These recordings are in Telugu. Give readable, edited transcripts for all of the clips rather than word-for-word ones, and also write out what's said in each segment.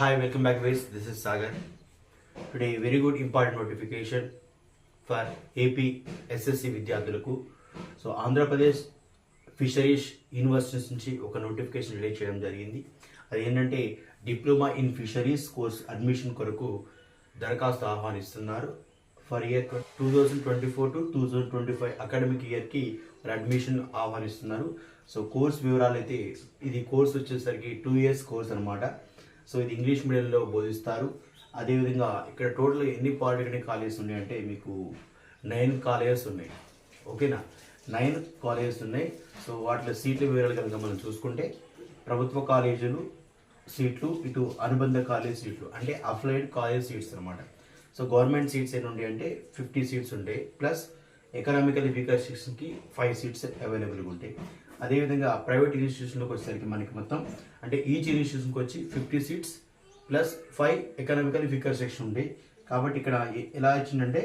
hi, welcome back guys. This is Sagar. Today, very good important notification for AP SSC విద్యార్థులకు. సో ఆంధ్రప్రదేశ్ ఫిషరీస్ యూనివర్సిటీస్ నుంచి ఒక నోటిఫికేషన్ రిలీజ్ చేయడం జరిగింది. అది ఏంటంటే diploma in fisheries course admission కొరకు దరఖాస్తు ఆహ్వానిస్తున్నారు. ఫర్ ఇయర్ 2024 to 2025 అకాడమిక్ ఇయర్కి అడ్మిషన్ ఆహ్వానిస్తున్నారు. సో కోర్స్ వివరాలు అయితే ఇది కోర్స్ వచ్చేసరికి 2 years కోర్స్ అనమాట. సో ఇది ఇంగ్లీష్ మీడియంలో బోధిస్తారు. అదేవిధంగా ఇక్కడ టోటల్ ఎన్ని పాలిటెక్నిక్ కాలేజెస్ ఉన్నాయంటే మీకు 9 కాలేజెస్ ఉన్నాయి. ఓకేనా, 9 కాలేజెస్ ఉన్నాయి. సో వాటిలో సీట్ల వివరాలు కనుక మనం చూసుకుంటే ప్రభుత్వ కాలేజీలు సీట్లు, ఇటు అనుబంధ కాలేజ్ సీట్లు అంటే అఫ్లైడ్ కాలేజ్ సీట్స్ అనమాట. సో గవర్నమెంట్ సీట్స్ ఎన్ని ఉంటాయి అంటే 50 సీట్స్ ఉంటాయి, ప్లస్ ఎకనామికల్ వీకర్ సెక్షన్కి 5 సీట్స్ అవైలబుల్గా ఉంటాయి. అదేవిధంగా ప్రైవేట్ ఇన్స్టిట్యూషన్లోకి వచ్చేసరికి మనకి మొత్తం అంటే ఈచ్ ఇన్స్టిట్యూషన్కి వచ్చి 50 seats plus 5 economical weaker section ఉంటాయి. కాబట్టి ఇక్కడ ఎలా ఇచ్చిందంటే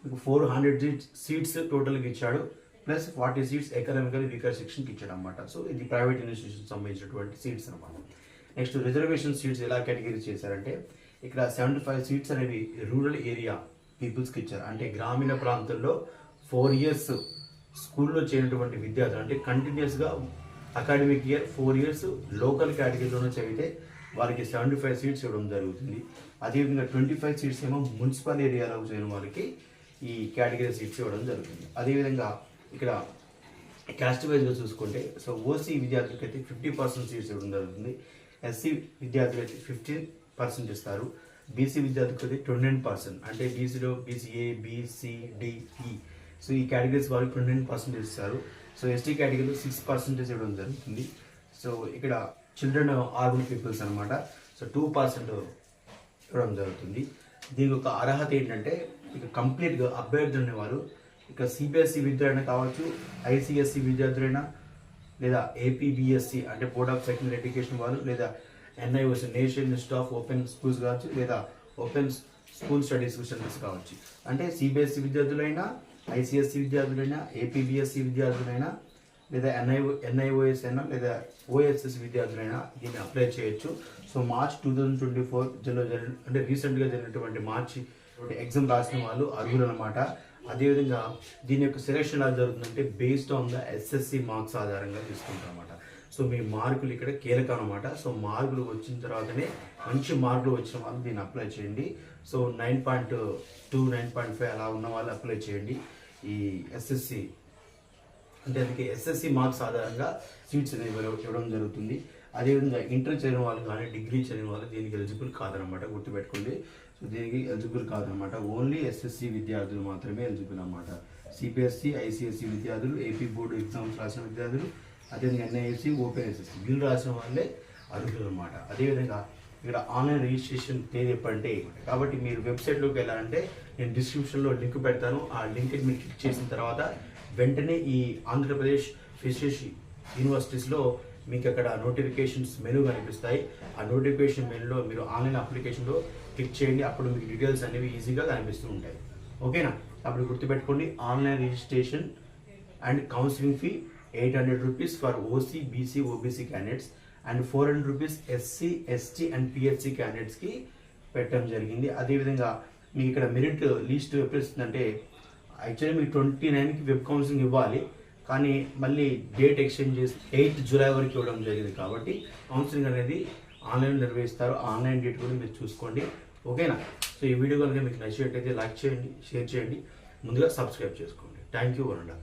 మీకు 400 సీట్స్ టోటల్గా ఇచ్చాడు, ప్లస్ 40 సీట్స్ ఎకనామికల్ వీకర్ సెక్షన్కి ఇచ్చాడు అనమాట. సో ఇది ప్రైవేట్ ఇన్స్టిట్యూషన్ సంబంధించినటువంటి సీట్స్ అనమాట. నెక్స్ట్ రిజర్వేషన్ సీట్స్ ఎలా కేటగిరీ చేశారంటే ఇక్కడ 75 సీట్స్ అనేవి రూరల్ ఏరియా పీపుల్స్కి ఇచ్చారు. అంటే గ్రామీణ ప్రాంతంలో 4 years స్కూల్లో చేరినటువంటి విద్యార్థులు అంటే కంటిన్యూస్గా అకాడమిక్ ఇయర్ 4 years లోకల్ కేటగిరీలోనే చదివితే వారికి 75 సీట్స్ ఇవ్వడం జరుగుతుంది. అదేవిధంగా 25 సీట్స్ ఏమో మున్సిపల్ ఏరియాలో చేరిన వారికి ఈ కేటగిరీ సీట్స్ ఇవ్వడం జరుగుతుంది. అదేవిధంగా ఇక్కడ క్యాస్ట్ వైజ్గా చూసుకుంటే సో ఓసీ విద్యార్థులకి అయితే 50% సీట్స్ ఇవ్వడం జరుగుతుంది. ఎస్సీ విద్యార్థులు అయితే 15% ఇస్తారు. బీసీ విద్యార్థులకు అయితే 29%, అంటే బీసీలో బీసీఏ బీసీడిఈ సో ఈ కేటగిరీస్ వాళ్ళకి 29% ఇస్తారు. సో ఎస్టీ కేటగిరీలో 6% ఇవ్వడం జరుగుతుంది. సో ఇక్కడ చిల్డ్రన్ ఆర్బన్ పీపుల్స్ అనమాట, సో 2% ఇవ్వడం జరుగుతుంది. దీనికి ఒక అర్హత ఏంటంటే ఇక కంప్లీట్గా అభ్యర్థులు అనేవారు ఇక సిబిఎస్ఈ విద్యార్థులైనా కావచ్చు, ఐసిఎస్సి విద్యార్థులైనా, లేదా ఏపీబిఎస్సి అంటే బోర్డ్ ఆఫ్ సెకండరీ ఎడ్యుకేషన్ వాళ్ళు, లేదా NIOS national institute of open schools కావచ్చు, లేదా ఓపెన్ స్కూల్ స్టడీస్ సెంటర్స్ కావచ్చు. అంటే సిబిఎస్ఈ విద్యార్థులైనా, ఐసిఎస్సి విద్యార్థులైనా, ఏపీబిఎస్సి విద్యార్థులైనా, లేదా ఎన్ఐఓఎస్ అయినా, లేదా ఓఎస్ఎస్ విద్యార్థులైనా దీన్ని అప్లై చేయొచ్చు. సో మార్చ్ 2024 అంటే రీసెంట్గా జరిగినటువంటి మార్చి ఎగ్జామ్ రాసిన వాళ్ళు అర్హులు అనమాట. అదేవిధంగా దీని యొక్క సెలెక్షన్ ఎలా జరుగుతుందంటే based on the SSC marks ఆధారంగా తీసుకుంటాం అనమాట. సో మీ మార్కులు ఇక్కడ కీలకం అనమాట. సో మార్కులు వచ్చిన తర్వాతనే మంచి మార్కులు వచ్చిన వాళ్ళు దీన్ని అప్లై చేయండి. సో 9.2 9.5 అలా ఉన్న వాళ్ళు అప్లై చేయండి. ఈ ఎస్ఎస్సి అంటే అందుకే ఎస్ఎస్సి మార్క్స్ ఆధారంగా సీట్స్ అనేవి ఇవ్వడం జరుగుతుంది. అదేవిధంగా ఇంటర్ చదివిన వాళ్ళు కానీ డిగ్రీ చదివిన వాళ్ళు దీనికి ఎలిజిబుల్ కాదనమాట, గుర్తుపెట్టుకోండి. సో దీనికి ఎలిజిబుల్ కాదనమాట, ఓన్లీ ఎస్ఎస్సి విద్యార్థులు మాత్రమే ఎలిజిబుల్ అనమాట. సిబిఎస్సి ఐసిఎస్సి విద్యార్థులు, ఏపీ బోర్డు ఎగ్జామ్స్ రాసిన విద్యార్థులు, అదేవిధంగా ఎన్ఐఎస్సి ఓపెన్ ఎస్ఎస్సి వీళ్ళు రాసిన వాళ్ళే అర్హులు అనమాట. అదేవిధంగా ఇక్కడ ఆన్లైన్ రిజిస్ట్రేషన్ తేదీ ఎప్పుడంటే కాబట్టి మీరు వెబ్సైట్లోకి వెళ్ళాలంటే నేను డిస్క్రిప్షన్లో లింక్ పెడతాను. ఆ లింక్ని మీరు క్లిక్ చేసిన తర్వాత వెంటనే ఈ ఆంధ్రప్రదేశ్ ఫిషరీస్ యూనివర్సిటీస్లో మీకు అక్కడ నోటిఫికేషన్స్ మెనూ కనిపిస్తాయి. ఆ నోటిఫికేషన్ మెనూలో మీరు ఆన్లైన్ అప్లికేషన్లో క్లిక్ చేయండి. అప్పుడు మీకు డీటెయిల్స్ అనేవి ఈజీగా కనిపిస్తూ ఉంటాయి. ఓకేనా, అప్పుడు గుర్తుపెట్టుకోండి, online registration and counselling fee 800 rupees for OC, BC, OBC candidates and 400 rupees SC, ST and PHC క్యాండిడేట్స్కి పెట్టడం జరిగింది. అదేవిధంగా మీకు ఇక్కడ మెరిట్ లిస్ట్ ఎప్పుడు ఇస్తుందంటే యాక్చువల్లీ మీకు 29కి వెబ్ కౌన్సిలింగ్ ఇవ్వాలి, కానీ మళ్ళీ డేట్ ఎక్స్టెండ్ చేసి 8 July వరకు ఇవ్వడం జరిగింది. కాబట్టి కౌన్సిలింగ్ అనేది ఆన్లైన్ నిర్వహిస్తారు. ఆన్లైన్ డేట్ కూడా మీరు చూసుకోండి. ఓకేనా, సో ఈ వీడియో కనుక మీకు నచ్చినట్టయితే లైక్ చేయండి, షేర్ చేయండి, ముందుగా సబ్స్క్రైబ్ చేసుకోండి. థ్యాంక్ యూ వరండా.